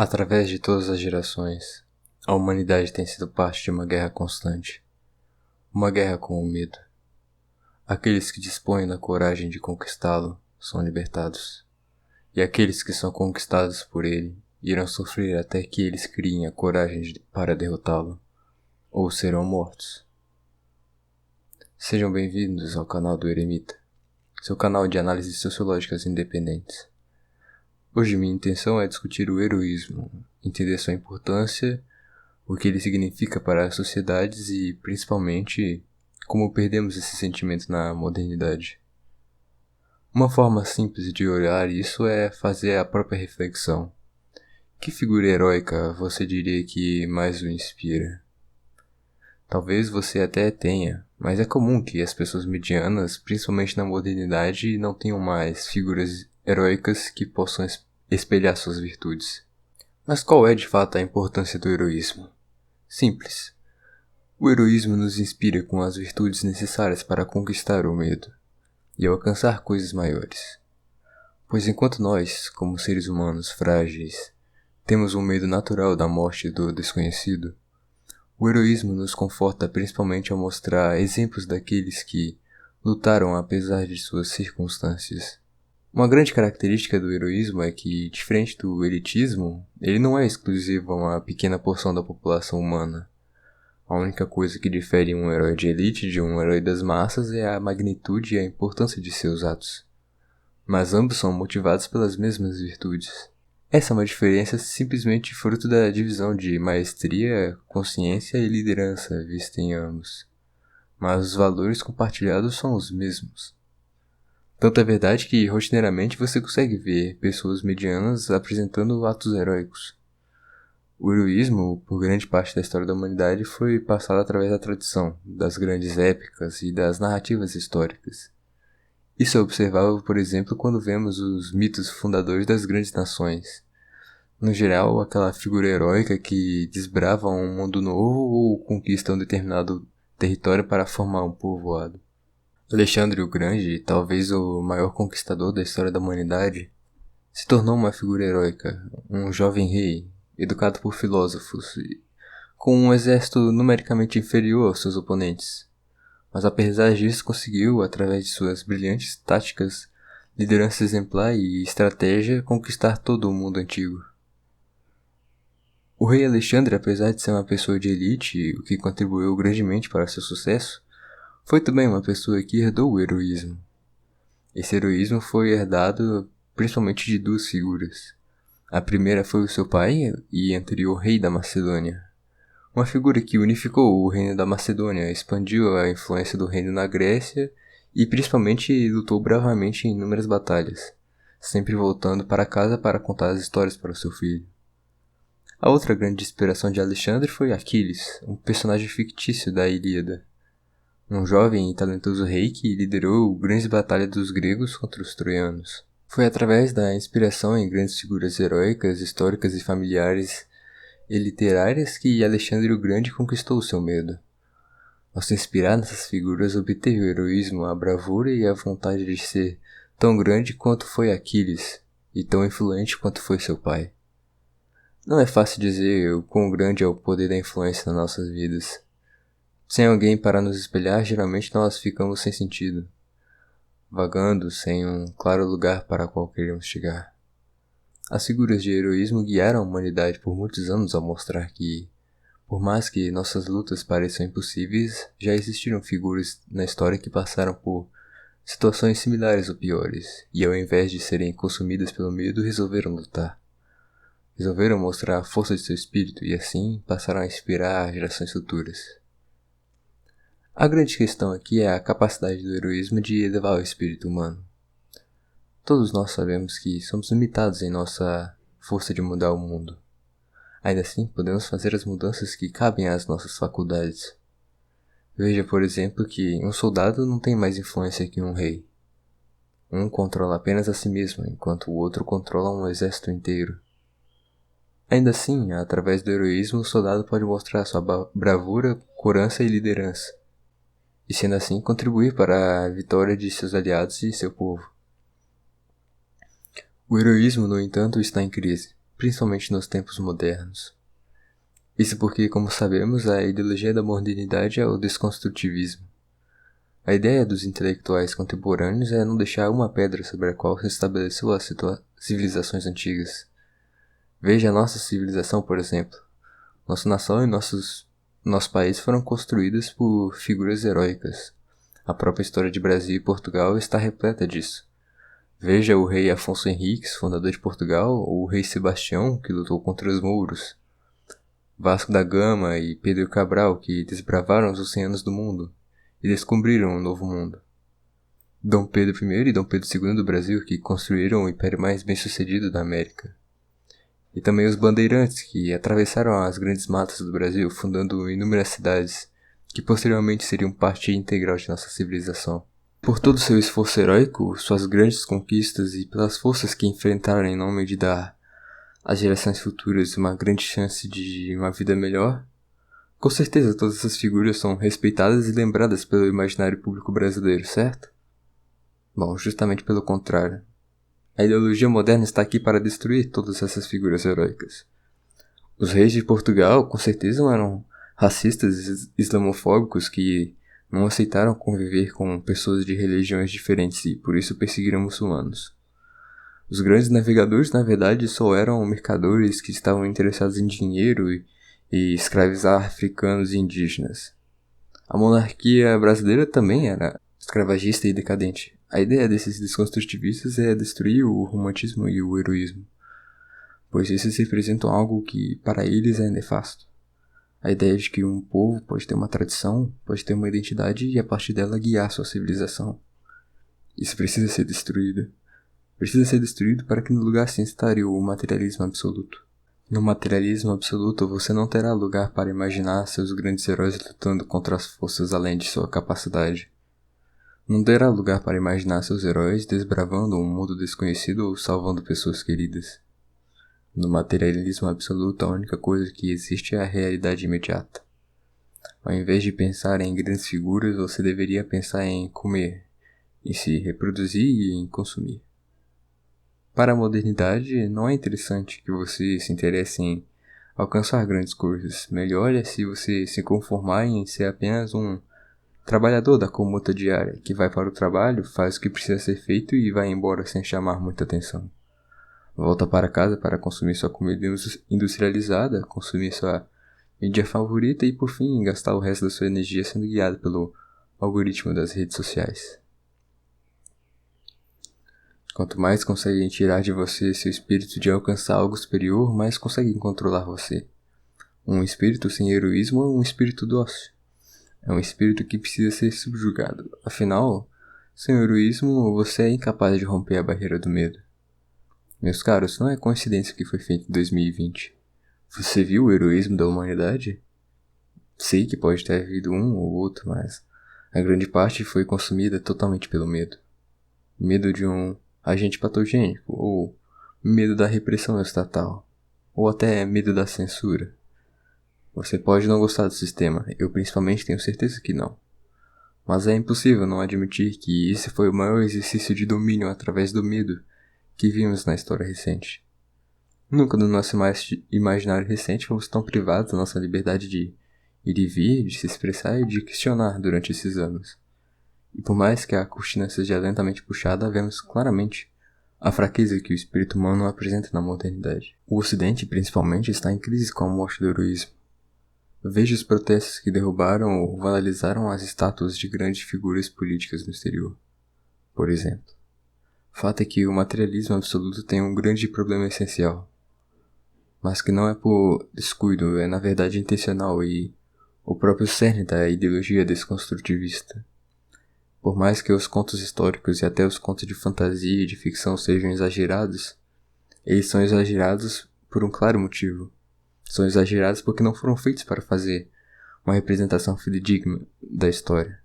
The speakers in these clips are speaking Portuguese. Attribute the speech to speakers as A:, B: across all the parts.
A: Através de todas as gerações, a humanidade tem sido parte de uma guerra constante. Uma guerra com o medo. Aqueles que dispõem da coragem de conquistá-lo são libertados. E aqueles que são conquistados por ele irão sofrer até que eles criem a coragem para derrotá-lo, ou serão mortos. Sejam bem-vindos ao canal do Eremita, seu canal de análises sociológicas independentes. Hoje minha intenção é discutir o heroísmo, entender sua importância, o que ele significa para as sociedades e, principalmente, como perdemos esse sentimento na modernidade. Uma forma simples de olhar isso é fazer a própria reflexão. Que figura heróica você diria que mais o inspira? Talvez você até tenha, mas é comum que as pessoas medianas, principalmente na modernidade, não tenham mais figuras heróicas que possam espelhar suas virtudes. Mas qual é de fato a importância do heroísmo? Simples. O heroísmo nos inspira com as virtudes necessárias para conquistar o medo e alcançar coisas maiores. Pois enquanto nós, como seres humanos frágeis, temos um medo natural da morte e do desconhecido, o heroísmo nos conforta principalmente ao mostrar exemplos daqueles que lutaram apesar de suas circunstâncias. Uma grande característica do heroísmo é que, diferente do elitismo, ele não é exclusivo a uma pequena porção da população humana. A única coisa que difere um herói de elite de um herói das massas é a magnitude e a importância de seus atos. Mas ambos são motivados pelas mesmas virtudes. Essa é uma diferença simplesmente fruto da divisão de maestria, consciência e liderança vista em ambos. Mas os valores compartilhados são os mesmos. Tanto é verdade que, rotineiramente, você consegue ver pessoas medianas apresentando atos heróicos. O heroísmo, por grande parte da história da humanidade, foi passado através da tradição, das grandes épicas e das narrativas históricas. Isso é observável, por exemplo, quando vemos os mitos fundadores das grandes nações. No geral, aquela figura heróica que desbrava um mundo novo ou conquista um determinado território para formar um povoado. Alexandre o Grande, talvez o maior conquistador da história da humanidade, se tornou uma figura heróica, um jovem rei, educado por filósofos, com um exército numericamente inferior aos seus oponentes. Mas apesar disso conseguiu, através de suas brilhantes táticas, liderança exemplar e estratégia, conquistar todo o mundo antigo. O rei Alexandre, apesar de ser uma pessoa de elite, o que contribuiu grandemente para seu sucesso, foi também uma pessoa que herdou o heroísmo. Esse heroísmo foi herdado principalmente de duas figuras. A primeira foi o seu pai e anterior rei da Macedônia. Uma figura que unificou o reino da Macedônia, expandiu a influência do reino na Grécia e principalmente lutou bravamente em inúmeras batalhas, sempre voltando para casa para contar as histórias para o seu filho. A outra grande inspiração de Alexandre foi Aquiles, um personagem fictício da Ilíada. Um jovem e talentoso rei que liderou grandes batalhas dos gregos contra os troianos. Foi através da inspiração em grandes figuras heróicas, históricas e familiares e literárias que Alexandre o Grande conquistou o seu medo. Ao se inspirar nessas figuras, obteve o heroísmo, a bravura e a vontade de ser tão grande quanto foi Aquiles e tão influente quanto foi seu pai. Não é fácil dizer o quão grande é o poder da influência nas nossas vidas. Sem alguém para nos espelhar, geralmente nós ficamos sem sentido, vagando sem um claro lugar para qual queremos chegar. As figuras de heroísmo guiaram a humanidade por muitos anos ao mostrar que, por mais que nossas lutas pareçam impossíveis, já existiram figuras na história que passaram por situações similares ou piores, e ao invés de serem consumidas pelo medo, resolveram lutar. Resolveram mostrar a força de seu espírito e assim passaram a inspirar gerações futuras. A grande questão aqui é a capacidade do heroísmo de elevar o espírito humano. Todos nós sabemos que somos limitados em nossa força de mudar o mundo. Ainda assim, podemos fazer as mudanças que cabem às nossas faculdades. Veja, por exemplo, que um soldado não tem mais influência que um rei. Um controla apenas a si mesmo, enquanto o outro controla um exército inteiro. Ainda assim, através do heroísmo, o soldado pode mostrar sua bravura, couraça e liderança, e sendo assim contribuir para a vitória de seus aliados e seu povo. O heroísmo, no entanto, está em crise, principalmente nos tempos modernos. Isso porque, como sabemos, a ideologia da modernidade é o desconstrutivismo. A ideia dos intelectuais contemporâneos é não deixar uma pedra sobre a qual se estabeleceu as civilizações antigas. Veja a nossa civilização, por exemplo. Nossa nação e nosso país foram construídos por figuras heróicas. A própria história de Brasil e Portugal está repleta disso. Veja o rei Afonso Henriques, fundador de Portugal, ou o rei Sebastião, que lutou contra os mouros. Vasco da Gama e Pedro Cabral, que desbravaram os oceanos do mundo e descobriram um novo mundo. Dom Pedro I e Dom Pedro II do Brasil, que construíram o império mais bem-sucedido da América. E também os bandeirantes, que atravessaram as grandes matas do Brasil, fundando inúmeras cidades, que posteriormente seriam parte integral de nossa civilização. Por todo seu esforço heróico, suas grandes conquistas e pelas forças que enfrentaram em nome de dar às gerações futuras uma grande chance de uma vida melhor, com certeza todas essas figuras são respeitadas e lembradas pelo imaginário público brasileiro, certo? Bom, justamente pelo contrário. A ideologia moderna está aqui para destruir todas essas figuras heróicas. Os reis de Portugal, com certeza, eram racistas islamofóbicos que não aceitaram conviver com pessoas de religiões diferentes e por isso perseguiram muçulmanos. Os grandes navegadores, na verdade, só eram mercadores que estavam interessados em dinheiro e escravizar africanos e indígenas. A monarquia brasileira também era escravagista e decadente. A ideia desses desconstrutivistas é destruir o romantismo e o heroísmo, pois esses representam algo que para eles é nefasto. A ideia de que um povo pode ter uma tradição, pode ter uma identidade e a partir dela guiar sua civilização. Isso precisa ser destruído. Precisa ser destruído para que no lugar se instale o materialismo absoluto. No materialismo absoluto, você não terá lugar para imaginar seus grandes heróis lutando contra as forças além de sua capacidade. Não terá lugar para imaginar seus heróis desbravando um mundo desconhecido ou salvando pessoas queridas. No materialismo absoluto, a única coisa que existe é a realidade imediata. Ao invés de pensar em grandes figuras, você deveria pensar em comer, em se reproduzir e em consumir. Para a modernidade, não é interessante que você se interesse em alcançar grandes coisas. Melhor é se você se conformar em ser apenas um trabalhador da commuta diária, que vai para o trabalho, faz o que precisa ser feito e vai embora sem chamar muita atenção. Volta para casa para consumir sua comida industrializada, consumir sua mídia favorita e, por fim, gastar o resto da sua energia sendo guiado pelo algoritmo das redes sociais. Quanto mais conseguem tirar de você seu espírito de alcançar algo superior, mais conseguem controlar você. Um espírito sem heroísmo é um espírito dócil. É um espírito que precisa ser subjugado. Afinal, sem heroísmo, você é incapaz de romper a barreira do medo. Meus caros, não é coincidência que foi feito em 2020. Você viu o heroísmo da humanidade? Sei que pode ter havido um ou outro, mas a grande parte foi consumida totalmente pelo medo. Medo de um agente patogênico, ou medo da repressão estatal, ou até medo da censura. Você pode não gostar do sistema, eu principalmente tenho certeza que não. Mas é impossível não admitir que esse foi o maior exercício de domínio através do medo que vimos na história recente. Nunca no nosso imaginário recente fomos tão privados da nossa liberdade de ir e vir, de se expressar e de questionar durante esses anos. E por mais que a cortina seja lentamente puxada, vemos claramente a fraqueza que o espírito humano apresenta na modernidade. O Ocidente, principalmente, está em crise com a morte do heroísmo. Veja os protestos que derrubaram ou vandalizaram as estátuas de grandes figuras políticas no exterior. Por exemplo, o fato é que o materialismo absoluto tem um grande problema essencial, mas que não é por descuido, é na verdade intencional e o próprio cerne da ideologia desconstrutivista. Por mais que os contos históricos e até os contos de fantasia e de ficção sejam exagerados, eles são exagerados por um claro motivo. São exagerados porque não foram feitos para fazer uma representação fidedigna da história,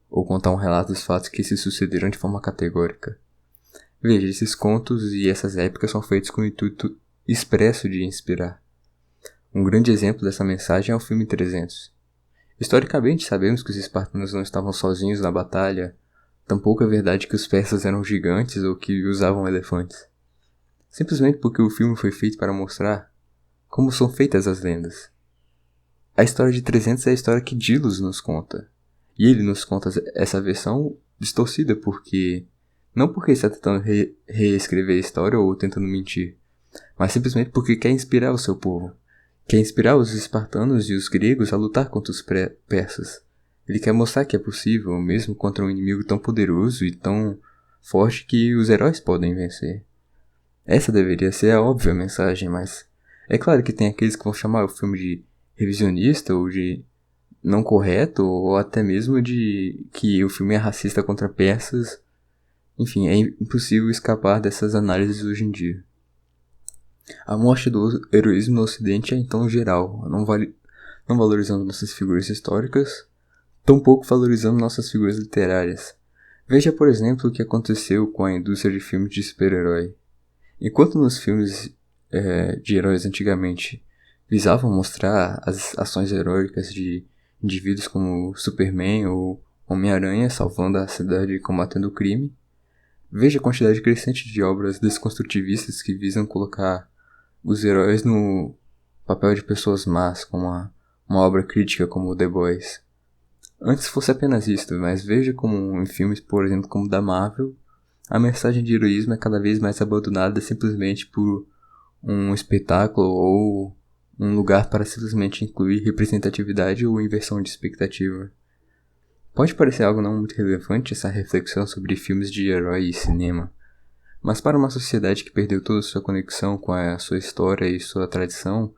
A: ou contar um relato dos fatos que se sucederam de forma categórica. Veja, esses contos e essas épocas são feitos com o intuito expresso de inspirar. Um grande exemplo dessa mensagem é o filme 300. Historicamente, sabemos que os espartanos não estavam sozinhos na batalha, tampouco é verdade que os persas eram gigantes ou que usavam elefantes. simplesmente porque o filme foi feito para mostrar como são feitas as lendas. A história de 300 é a história que Dilos nos conta. E ele nos conta essa versão distorcida não porque está tentando reescrever a história ou tentando mentir, mas simplesmente porque quer inspirar o seu povo. Quer inspirar os espartanos e os gregos a lutar contra os persas. Ele quer mostrar que é possível, mesmo contra um inimigo tão poderoso e tão forte, que os heróis podem vencer. Essa deveria ser a óbvia mensagem, mas é claro que tem aqueles que vão chamar o filme de revisionista ou de não correto, ou até mesmo de que o filme é racista contra persas. Enfim, é impossível escapar dessas análises hoje em dia. A morte do heroísmo no Ocidente é então geral, não valorizando nossas figuras históricas, tampouco valorizando nossas figuras literárias. Veja, por exemplo, o que aconteceu com a indústria de filmes de super-herói. Enquanto nos filmes de heróis antigamente visavam mostrar as ações heróicas de indivíduos como Superman ou Homem-Aranha salvando a cidade e combatendo o crime, veja a quantidade crescente de obras desconstrutivistas que visam colocar os heróis no papel de pessoas más, como uma obra crítica como The Boys. Antes fosse apenas isto, mas veja como em filmes, por exemplo, como da Marvel, a mensagem de heroísmo é cada vez mais abandonada simplesmente por um espetáculo ou um lugar para simplesmente incluir representatividade ou inversão de expectativa. Pode parecer algo não muito relevante essa reflexão sobre filmes de herói e cinema, mas para uma sociedade que perdeu toda a sua conexão com a sua história e sua tradição,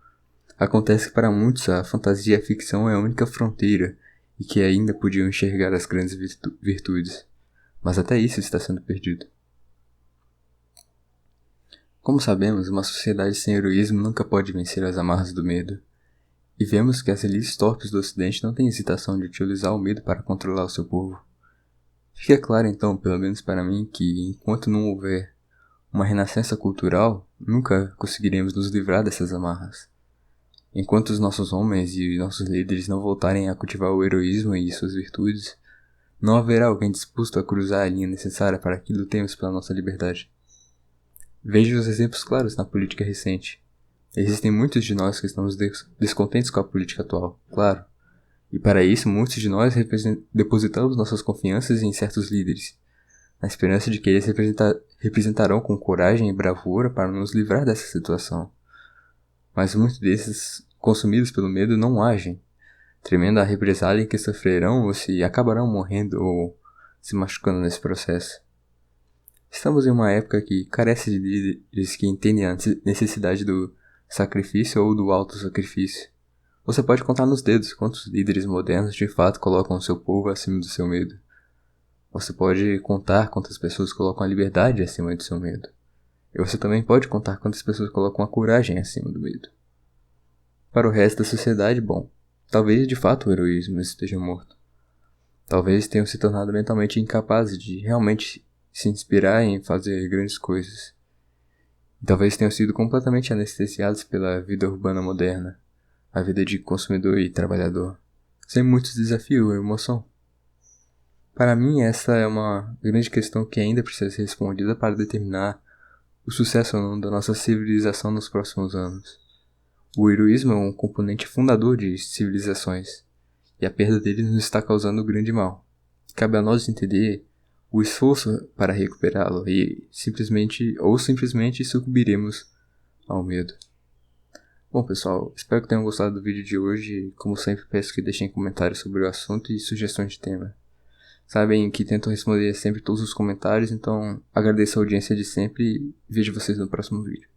A: acontece que para muitos a fantasia e a ficção é a única fronteira e que ainda podiam enxergar as grandes virtudes. Mas até isso está sendo perdido. Como sabemos, uma sociedade sem heroísmo nunca pode vencer as amarras do medo. E vemos que as elites torpes do Ocidente não têm hesitação de utilizar o medo para controlar o seu povo. Fica claro então, pelo menos para mim, que enquanto não houver uma renascença cultural, nunca conseguiremos nos livrar dessas amarras. Enquanto os nossos homens e nossos líderes não voltarem a cultivar o heroísmo e suas virtudes, não haverá alguém disposto a cruzar a linha necessária para que lutemos pela nossa liberdade. Veja os exemplos claros na política recente. Existem muitos de nós que estamos descontentes com a política atual, claro. E para isso, muitos de nós depositamos nossas confianças em certos líderes, na esperança de que eles representarão com coragem e bravura para nos livrar dessa situação. Mas muitos desses, consumidos pelo medo, não agem, tremendo a represália que sofrerão ou se acabarão morrendo ou se machucando nesse processo. Estamos em uma época que carece de líderes que entendem a necessidade do sacrifício ou do auto-sacrifício. Você pode contar nos dedos quantos líderes modernos de fato colocam o seu povo acima do seu medo. Você pode contar quantas pessoas colocam a liberdade acima do seu medo. E você também pode contar quantas pessoas colocam a coragem acima do medo. Para o resto da sociedade, bom, talvez de fato o heroísmo esteja morto. Talvez tenham se tornado mentalmente incapazes de realmente se inspirar em fazer grandes coisas. E talvez tenham sido completamente anestesiados pela vida urbana moderna, a vida de consumidor e trabalhador, sem muitos desafios ou emoção. Para mim, essa é uma grande questão que ainda precisa ser respondida para determinar o sucesso ou não da nossa civilização nos próximos anos. O heroísmo é um componente fundador de civilizações, e a perda dele nos está causando grande mal. Cabe a nós entender o esforço para recuperá-lo e simplesmente sucumbiremos ao medo. Bom pessoal, espero que tenham gostado do vídeo de hoje. Como sempre, peço que deixem comentários sobre o assunto e sugestões de tema. Sabem que tento responder sempre todos os comentários, então agradeço a audiência de sempre e vejo vocês no próximo vídeo.